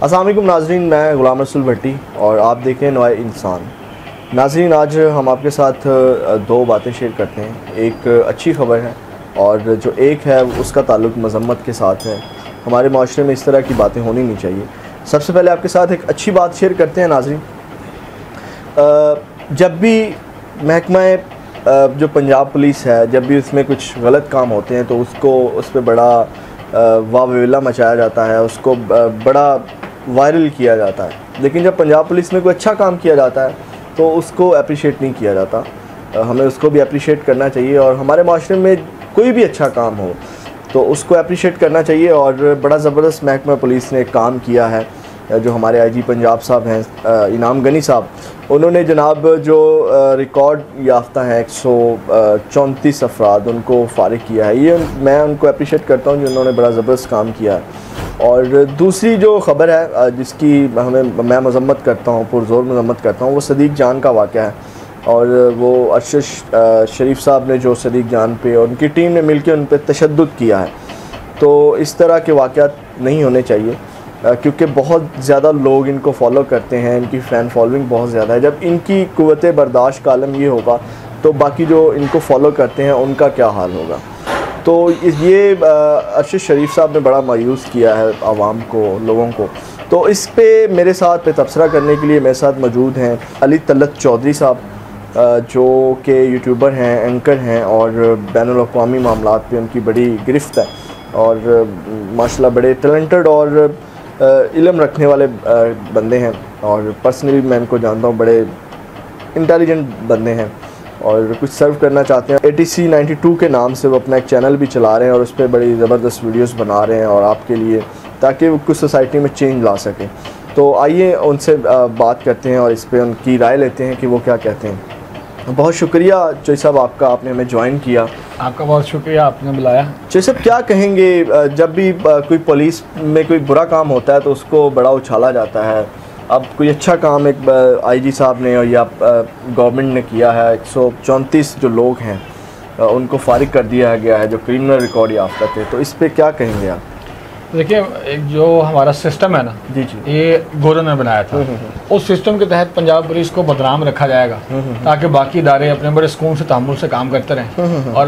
अस्सलाम वालेकुम नाज़रीन, मैं गुलाम रसूल भट्टी और आप देखें नवाए इंसान। नाज़रीन, आज हम आपके साथ दो बातें शेयर करते हैं। एक अच्छी ख़बर है और जो एक है उसका ताल्लुक़ मज़म्मत के साथ है। हमारे माशरे में इस तरह की बातें होनी नहीं चाहिए। सबसे पहले आपके साथ एक अच्छी बात शेयर करते हैं नाज़रीन। जब भी महकमा जो पंजाब पुलिस है, जब भी उसमें कुछ गलत काम होते हैं तो उस पर बड़ा वावेला मचाया जाता है, उसको बड़ा वायरल किया जाता है। लेकिन जब पंजाब पुलिस में कोई अच्छा काम किया जाता है तो उसको अप्रिशिएट नहीं किया जाता। हमें उसको भी अप्रिशिएट करना चाहिए और हमारे माशरे में कोई भी अच्छा काम हो तो उसको अप्रिशिएट करना चाहिए। और बड़ा ज़बरदस्त महकमा पुलिस ने काम किया है। जो हमारे आईजी पंजाब साहब हैं इनाम गनी साहब, उन्होंने जनाब जो रिकॉर्ड याफ्ता हैं 134 अफराद, उनको फारिग किया है। ये मैं उनको अप्रिशिएट करता हूँ, जिन्होंने बड़ा ज़बरदस्त काम किया है। और दूसरी जो ख़बर है जिसकी मैं मज़म्मत करता हूँ, पुरज़ोर मज़म्मत करता हूँ, वो सदीक जान का वाक़या है। और वो अरशद शरीफ साहब ने जो सदीक जान पे और उनकी टीम ने मिलकर उन पर तशद्दुद किया है। तो इस तरह के वाक़यात नहीं होने चाहिए, क्योंकि बहुत ज़्यादा लोग इनको फॉलो करते हैं, इनकी फ़ैन फॉलोइंग बहुत ज़्यादा है। जब इनकी कुव्वत बर्दाश्त का आलम ये होगा तो बाकी जो इनको फॉलो करते हैं उनका क्या हाल होगा। तो ये अरशद शरीफ साहब ने बड़ा मायूस किया है आवाम को, लोगों को। तो इस पे मेरे साथ पे तबसरा करने के लिए मेरे साथ मौजूद हैं अली तलत चौधरी साहब, जो कि यूट्यूबर हैं, एंकर हैं और बैनुल-अक़वामी मामलात पे उनकी बड़ी गिरफ्त है और माशाल्लाह बड़े टैलेंटेड और इल्म रखने वाले बंदे हैं। और पर्सनली मैं इनको जानता हूँ, बड़े इंटेलिजेंट बंदे हैं और कुछ सर्व करना चाहते हैं। ATC 92 के नाम से वो अपना एक चैनल भी चला रहे हैं और उस पर बड़ी ज़बरदस्त वीडियोस बना रहे हैं और आपके लिए, ताकि वो कुछ सोसाइटी में चेंज ला सकें। तो आइए उनसे बात करते हैं और इस पर उनकी राय लेते हैं कि वो क्या कहते हैं। बहुत शुक्रिया चोई साहब आपका, आपने हमें ज्वाइन किया। आपका बहुत शुक्रिया, आपने बुलाया। चोई साहब, क्या कहेंगे जब भी कोई पुलिस में कोई बुरा काम होता है तो उसको बड़ा उछाला जाता है। अब कोई अच्छा काम एक आईजी साहब ने और या गवर्नमेंट ने किया है, 134 जो लोग हैं उनको फारिग कर दिया गया है जो क्रिमिनल रिकॉर्ड याफ्ता थे, तो इस पे क्या कहेंगे आप? देखिए, एक जो हमारा सिस्टम है ना, जी, ये गवर्नर ने बनाया था। उस सिस्टम के तहत पंजाब पुलिस को बदनाम रखा जाएगा ताकि बाकी इदारे अपने बड़े सुकून से तहम्मुल से काम करते रहें। और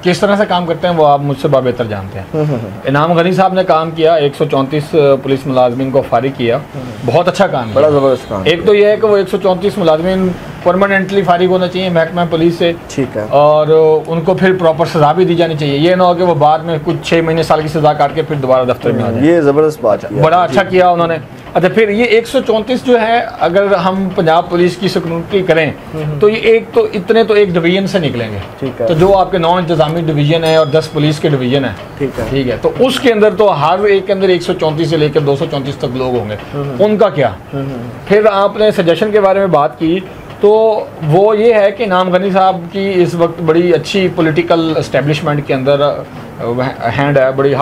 किस तरह से काम करते हैं वो आप मुझसे बेहतर जानते हैं। इनाम गनी साहब ने काम किया, 134 पुलिस मुलाजमीन को फारिग किया, बहुत अच्छा काम, बड़ा ज़बरदस्त काम। एक तो यह है कि वो 134 मुलाजमीन परमानेंटली फारिग होना चाहिए महकमा पुलिस से, ठीक है, और उनको फिर प्रॉपर सज़ा भी दी जानी चाहिए। ये ना हो कि वो बाद में कुछ 6 महीने साल की सज़ा काट के फिर दोबारा दफ्तर में आ जाए। ये ज़बरदस्त बात है, बड़ा अच्छा किया उन्होंने। अच्छा, फिर ये 134 जो है, अगर हम पंजाब पुलिस की सिक्योरिटी करें तो ये एक डिवीजन से निकलेंगे, ठीक है। तो जो आपके 9 इंतजामी डिवीजन है और 10 पुलिस के डिवीजन है, ठीक है, तो उसके अंदर तो हर एक के अंदर 134 से लेकर 234 तक लोग होंगे। उनका क्या? फिर आपने सजेशन के बारे में बात की, तो वो ये है कि इनाम गनी साहब की इस वक्त बड़ी अच्छी पॉलिटिकल एस्टेब्लिशमेंट के अंदर हैंड है, बड़ी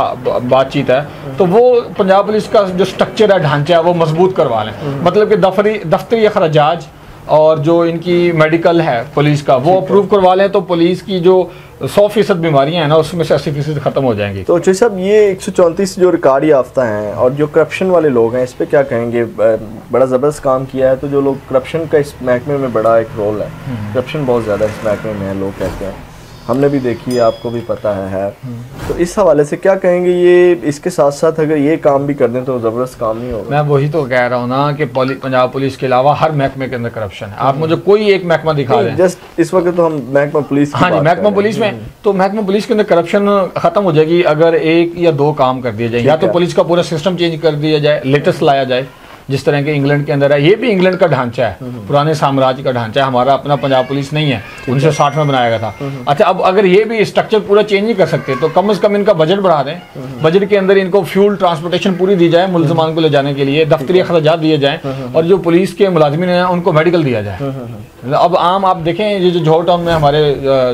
बातचीत है। तो वो पंजाब पुलिस का जो स्ट्रक्चर है, ढांचा है, वो मजबूत करवा लें। मतलब कि दफ्तरी अखराजात और जो इनकी मेडिकल है पुलिस का, वो अप्रूव करवा लें तो पुलिस की जो 100% बीमारियां हैं ना, उसमें से 80% ख़त्म हो जाएंगी। तो चोई साहब, ये 134 जो रिकॉर्ड याफ्ता हैं और जो करप्शन वाले लोग हैं, इस पे क्या कहेंगे? बड़ा ज़बरदस्त काम किया है। तो जो लोग करप्शन का इस महकमे में बड़ा एक रोल है, करप्शन बहुत ज़्यादा इस महकमे में है, लोग कहते हैं, हमने भी देखी है, आपको भी पता है। तो इस हवाले से क्या कहेंगे? ये इसके साथ साथ अगर ये काम भी कर दें तो ज़बरदस्त काम नहीं होगा? मैं वही तो कह रहा हूँ ना कि पंजाब पुलिस के अलावा हर महकमे के अंदर करप्शन है। आप मुझे कोई एक महकमा दिखा दें। जस्ट इस वक्त तो हम महकमा पुलिस, हाँ जी, महकमा पुलिस में, तो महकमा पुलिस के अंदर करप्शन खत्म हो जाएगी अगर 1 या 2 काम कर दिए जाए। या तो पुलिस का पूरा सिस्टम चेंज कर दिया जाए, लेटेस्ट लाया जाए, जिस तरह के इंग्लैंड के अंदर है। ये भी इंग्लैंड का ढांचा है, पुराने साम्राज्य का ढांचा है। हमारा अपना पंजाब पुलिस नहीं है, 1960 में बनाया गया था। अच्छा, अब अगर ये भी स्ट्रक्चर पूरा चेंज नहीं कर सकते तो कम से कम इनका बजट बढ़ा दें। बजट के अंदर इनको फ्यूल ट्रांसपोर्टेशन पूरी दी जाए, मुलजमान को ले जाने के लिए दफ्तरी अखराजात दिए जाए और जो पुलिस के मुलाजमीन हैं उनको मेडिकल दिया जाए। अब आम आप देखें, ये जो जौहर टाउन में हमारे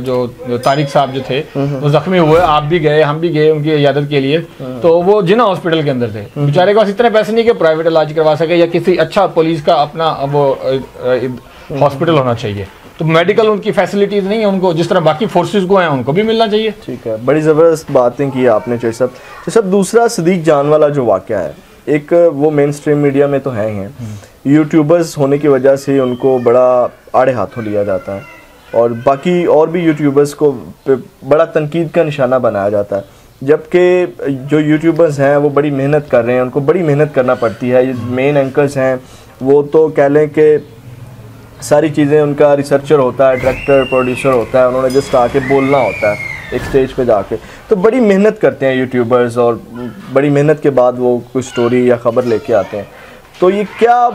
जो तारिक साहब जो थे वो जख्मी हुए, आप भी गए, हम भी गए उनकी इयादत के लिए। तो वो जिना हॉस्पिटल के अंदर थे, बेचारे के पास इतने पैसे नहीं कि प्राइवेट इलाज करवा सके या किसी अच्छा पुलिस का अपना वो हॉस्पिटल होना चाहिए। तो मेडिकल उनकी फैसिलिटीज़ नहीं है, उनको जिस तरह बाकी फोर्सेस को हैं उनको भी मिलना चाहिए। ठीक है, बड़ी ज़बरदस्त बातें की आपने चोई साहब। दूसरा सदीक जान वाला जो वाक़या है, एक वो मेन स्ट्रीम मीडिया में तो है ही हैं, यूट्यूबर्स होने की वजह से उनको बड़ा आड़े हाथों लिया जाता है और बाकी और भी यूट्यूबर्स को बड़ा तनकीद का निशाना बनाया जाता है, जबकि जो यूट्यूबर्स हैं वो बड़ी मेहनत कर रहे हैं, उनको बड़ी मेहनत करना पड़ती है। ये मेन एंकर्स हैं वो तो कह लें कि सारी चीज़ें उनका रिसर्चर होता है, डायरेक्टर, प्रोड्यूसर होता है, उन्होंने जस्ट आके बोलना होता है एक स्टेज पे जाके, तो बड़ी मेहनत करते हैं यूट्यूबर्स और बड़ी मेहनत के बाद वो कोई स्टोरी या ख़बर लेके आते हैं। तो ये क्या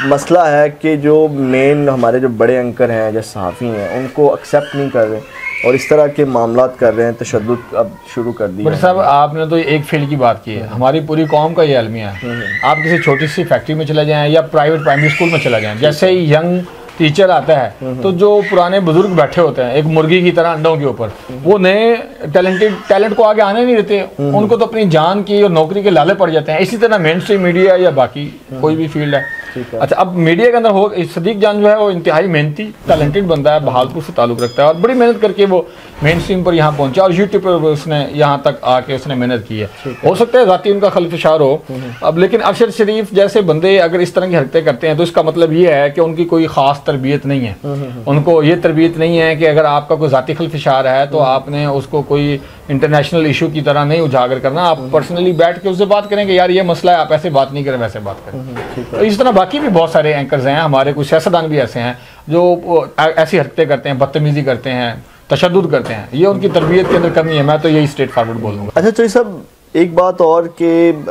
मसला है कि जो मेन हमारे जो बड़े एंकर हैं जैसे सहाफ़ी हैं उनको एक्सेप्ट नहीं कर रहे और इस तरह के मामलात कर रहे हैं, तशद्दुद अब शुरू कर दिया। बट साहब आपने तो एक फील्ड की बात की है, हमारी पूरी कौम का ये अलमिया है। आप किसी छोटी सी फैक्ट्री में चले जाएं या प्राइवेट प्राइमरी स्कूल में चले जाएं, जैसे ही यंग टीचर आता है तो जो पुराने बुजुर्ग बैठे होते हैं एक मुर्गी की तरह अंडों के ऊपर, वो नए टैलेंट को आगे आने नहीं देते, उनको तो अपनी जान की और नौकरी के लाले पड़ जाते हैं। इसी तरह मेन स्ट्रीम मीडिया या बाकी कोई भी फील्ड है। अच्छा, अब मीडिया के अंदर हो सदीक जान जो है वो इंतहाई मेहनती टैलेंटेड बंदा है, बहालपुर से ताल्लुक़ रखता है और बड़ी मेहनत करके वो मेन स्ट्रीम पर यहाँ पहुंचा और यूट्यूब पर उसने यहाँ तक आके उसने मेहनत की है। हो सकता है ज़ाती उनका खलफिशार हो अब, लेकिन अरशद शरीफ जैसे बंदे अगर इस तरह की हरकतें करते हैं तो इसका मतलब ये है कि उनकी कोई ख़ास तरबियत नहीं है। उनको ये तरबियत नहीं है कि अगर आपका कोई ज़ाती खलफिशार है तो आपने उसको कोई इंटरनेशनल इशू की तरह नहीं उजागर करना, आप पर्सनली बैठ के उससे बात करेंगे, यार ये मसला है, आप ऐसे बात नहीं करें वैसे बात करें। तो इस तरह बाकी भी बहुत सारे एंकर्स हैं, हमारे कुछ सियासतदान भी ऐसे हैं जो ऐसी हरकतें करते हैं, बदतमीजी करते हैं, तशद्दुद करते हैं। ये उनकी तरबियत के अंदर कमी है, मैं तो यही स्ट्रेट फॉरवर्ड बोल दूँगा। अच्छा चौधरी साहब, एक बात और कि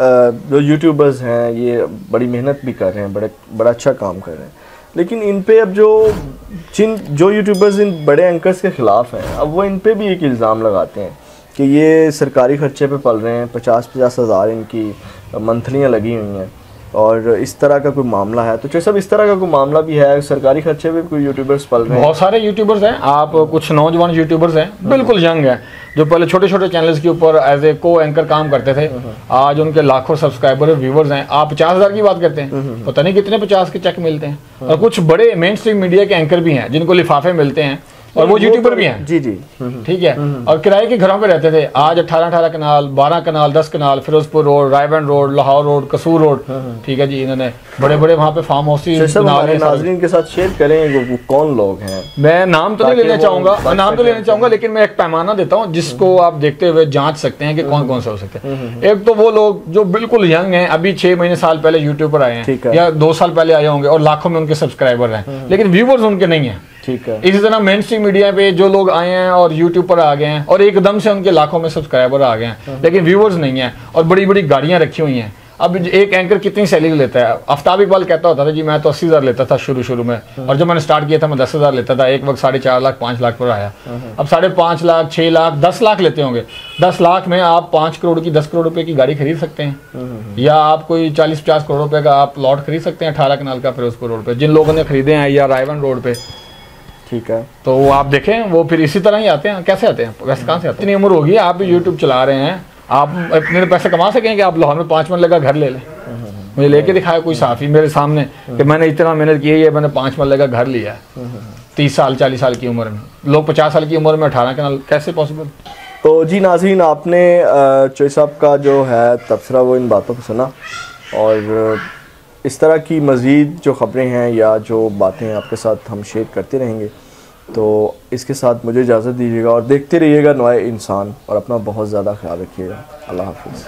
जो यूट्यूबर्स हैं ये बड़ी मेहनत भी कर रहे हैं, बड़ा अच्छा काम कर रहे हैं, लेकिन इन पे अब जो यूट्यूबर्स इन बड़े एंकर्स के ख़िलाफ़ हैं, अब वो इन पे भी एक इल्ज़ाम लगाते हैं कि ये सरकारी खर्चे पे पल रहे हैं, 50-50 हज़ार इनकी मंथलियाँ लगी हुई हैं और इस तरह का कोई मामला है। तो सब इस तरह का कोई मामला भी है, सरकारी खर्चे पे कोई यूट्यूबर्स पल रहे हैं? बहुत सारे यूट्यूबर्स हैं। आप कुछ नौजवान यूट्यूबर्स हैं बिल्कुल यंग हैं जो पहले छोटे छोटे चैनल्स के ऊपर एज ए को एंकर काम करते थे, आज उनके लाखों सब्सक्राइबर व्यूवर्स हैं। आप 50,000 की बात करते हैं, पता नहीं कितने 50 के चेक मिलते हैं। और कुछ बड़े मेन स्ट्रीम मीडिया के एंकर भी हैं जिनको लिफाफे मिलते हैं और वो यूट्यूबर भी हैं। जी जी, ठीक है। और किराए के घरों पे रहते थे, आज 18 kanal, 12 kanal, 10 kanal, Ferozepur road, Raiwind road, Lahore road, Kasur road, ठीक है जी, इन्होंने बड़े बड़े वहाँ पे फार्म हाउस नाज़रीन के साथ शेयर करें वो कौन लोग हैं। मैं नाम तो नहीं लेना चाहूँगा, लेकिन मैं एक पैमाना देता हूँ जिसको आप देखते हुए जांच सकते हैं कि कौन कौन से हो सकते हैं। एक तो वो लोग जो बिल्कुल यंग हैं, अभी 6 महीने साल पहले यूट्यूब पर आए हैं या 2 साल पहले आए होंगे और लाखों में उनके सब्सक्राइबर हैं, लेकिन व्यूवर्स उनके नहीं है। ठीक है। इसी तरह मेन स्ट्रीम मीडिया पे जो लोग आए हैं और यूट्यूब पर आ गए हैं और एकदम से उनके लाखों में सब्सक्राइबर आ गए हैं, लेकिन व्यूवर्स नहीं है और बड़ी बड़ी गाड़ियां रखी हुई हैं। अब एक एंकर कितनी सैलरी लेता है? आफ्ताब इकबाल कहता होता था जी मैं तो 80,000 लेता था शुरू में, और जब मैंने स्टार्ट किया था मैं 10,000 लेता था। एक वक्त 4.5 लाख 5 लाख पर आया, अब 5.5 लाख 6 लाख 10 लाख लेते होंगे। 10 लाख में आप 5 करोड़ की 10 करोड़ रुपए की गाड़ी खरीद सकते हैं, या आप कोई 40-50 करोड़ रुपए का आप प्लॉट खरीद सकते हैं 18 कनाल का फिरोजपुर रोड पे, जिन लोगों ने खरीदे हैं, या रायबंद रोड पे। ठीक है। तो वो आप देखें, वो फिर इसी तरह ही आते हैं। कैसे आते हैं? वैसे कहाँ से आते हैं? इतनी उम्र होगी, आप भी यूट्यूब चला रहे हैं, आप इतने पैसे कमा सकें कि आप लाहौर में 5 मरले का घर ले लें। मुझे लेके दिखाया कोई साफ़ी मेरे सामने कि मैंने इतना मेहनत की है, मैंने 5 मरले का घर लिया है 30 साल 40 साल की उम्र में। लोग 50 साल की उम्र में 18 कनाल, कैसे पॉसिबल? तो जी नाज़रीन, आपने चौधरी साहब का जो है तबसरा वो इन बातों को सुना, और इस तरह की मज़ीद जो ख़बरें हैं या जो बातें आपके साथ हम शेयर करते रहेंगे। तो इसके साथ मुझे इजाज़त दीजिएगा और देखते रहिएगा नए इंसान, और अपना बहुत ज़्यादा ख्याल रखिएगा। अल्लाह हाफ़िज़।